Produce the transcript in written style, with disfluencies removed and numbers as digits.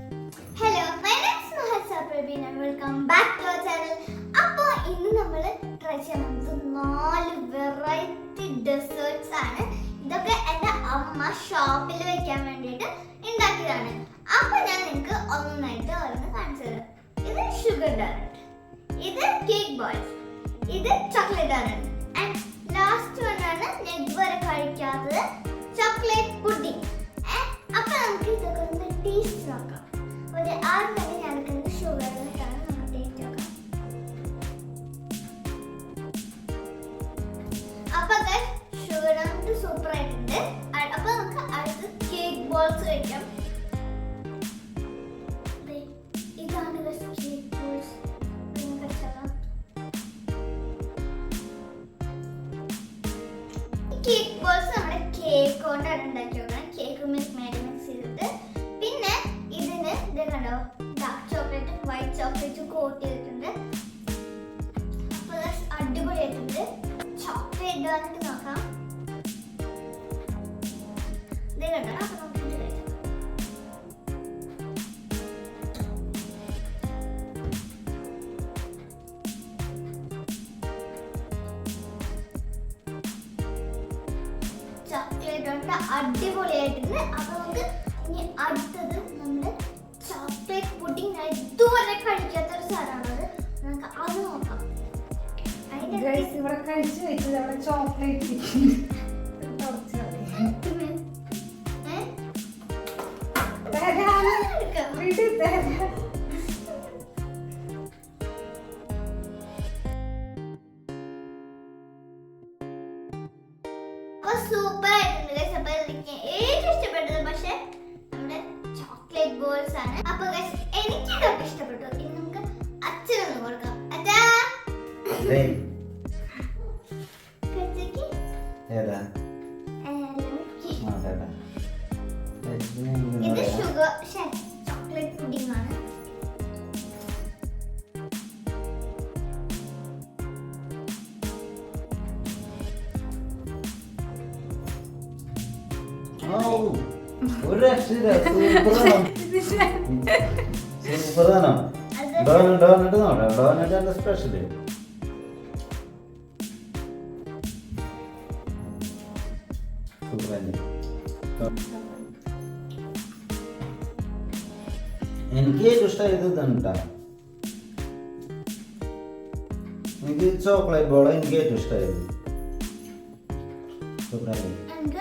Hello, my name is Mahasa Praveen and welcome back to our channel. അപ്പോൾ ഇന്ന് നമ്മൾ try ചെയ്യാൻ പോകുന്നത് 4 വെറൈറ്റി ഡെസേർട്സ് ആണ്. ഇതൊക്കെ എൻ്റെ അമ്മ ഷോപ്പിൽ വെക്കാൻ വേണ്ടിയിട്ട് ഉണ്ടാക്കിയതാണ്. അപ്പോൾ ഞാൻ നിങ്ങൾക്ക് ഒന്നായിട്ട് ഓരോന്ന് കാണിച്ചു തരാം. ഇത് ഷുഗർ ഡോണറ്റ്, ഇത് കേക്ക് ബോൾസ്, ഇത് ചോക്ലേറ്റ് ഡോണറ്റ് ആൻഡ് ലാസ്റ്റ് വണ്ണാണ് ഞാൻ ഇതുവരെ കഴിക്കാത്തത് ചോക്ലേറ്റ് പുഡിംഗ്. അപ്പോൾ നമുക്ക് ഇതൊക്കെ ഒന്ന് ടേസ്റ്റ് നോക്കാം. ഒരു ആദ്യം തന്നെ ഞാൻ എടുക്കുന്നത് ഷുഗറിലേക്കാണ്. നമുക്ക് ടേസ്റ്റ് നോക്കാം. അപ്പോൾ ഷുഗർ ഡോണറ്റ് സൂപ്പർ ആയിട്ടുണ്ട്. അപ്പോൾ നമുക്ക് അടുത്ത് കേക്ക് ബോൾസ് കഴിക്കാം. ഇതാണ് കേക്ക് ബോൾസ്. കേക്ക് ബോൾസ് നമ്മുടെ കേക്ക് കൊണ്ടാണ് ഉണ്ടാക്കി വെക്കണം. കേക്ക് മിൽക്ക് മേഡ് മിക്സ് ചെയ്തിട്ട് പിന്നെ ഇതിന് ഇത് കണ്ടോ dark chocolate white chocolate coat ചെയ്തിട്ടുണ്ട്. അപ്പോൾ അടിപൊളിയായിട്ടുണ്ട്. ചോക്ലേറ്റ് ഡോണറ്റ് നോക്കാം. ഇത് കണ്ടോ. അപ്പോൾ നമുക്ക് ഇത് കഴിക്കാം. ചോക്ലേറ്റ് ഡോണറ്റ് അടിപൊളിയായിട്ടുണ്ട്. അപ്പോൾ നമുക്ക് ഇനി അടുത്തത് നമ്മുടെ ചോക്ലേറ്റ് പുഡിംഗ്. ഞാൻ ഇതുവരെ കഴിക്കാത്തൊരു സാധനമാണത്. നമുക്ക് അത് നോക്കാം. ഇവിടെ കഴിച്ചു വെച്ചത് അവിടെ ചോക്ലേറ്റ് സൂപ്പർ ആയിട്ടുണ്ട്. അപ്പോൾ എനിക്ക് ഏറ്റവും ഇഷ്ടപ്പെട്ടത് പക്ഷേ നമ്മുടെ ചോക്ലേറ്റ് ബോൾസ് ആണ്. അപ്പൊ എനിക്ക് ഇതൊക്കെ ഇഷ്ടപ്പെട്ടു. ഇനി നമുക്ക് അച്ഛനൊന്ന് കൊടുക്കാം. അച്ഛാ ഇത് ഷുഗർ ചോക്ലേറ്റ് പുഡിംഗ് ആണ്. ഒരു രക്ഷയില്ല. സൂപ്പറാണോ? ഡോണറ്റ് നോക്കാം. ഡോണറ്റ് ആണ് സ്പെഷ്യല്. സൂപ്പറല്ലേ? എനിക്ക് ഏറ്റവും ഇഷ്ടമായത് ഇതാണ് കേട്ടോ. എനിക്ക് ചോക്ലേറ്റ് ബോൾ എനിക്ക് ഏറ്റവും ഇഷ്ടമായത്. സൂപ്പറല്ലേ? എനിക്ക്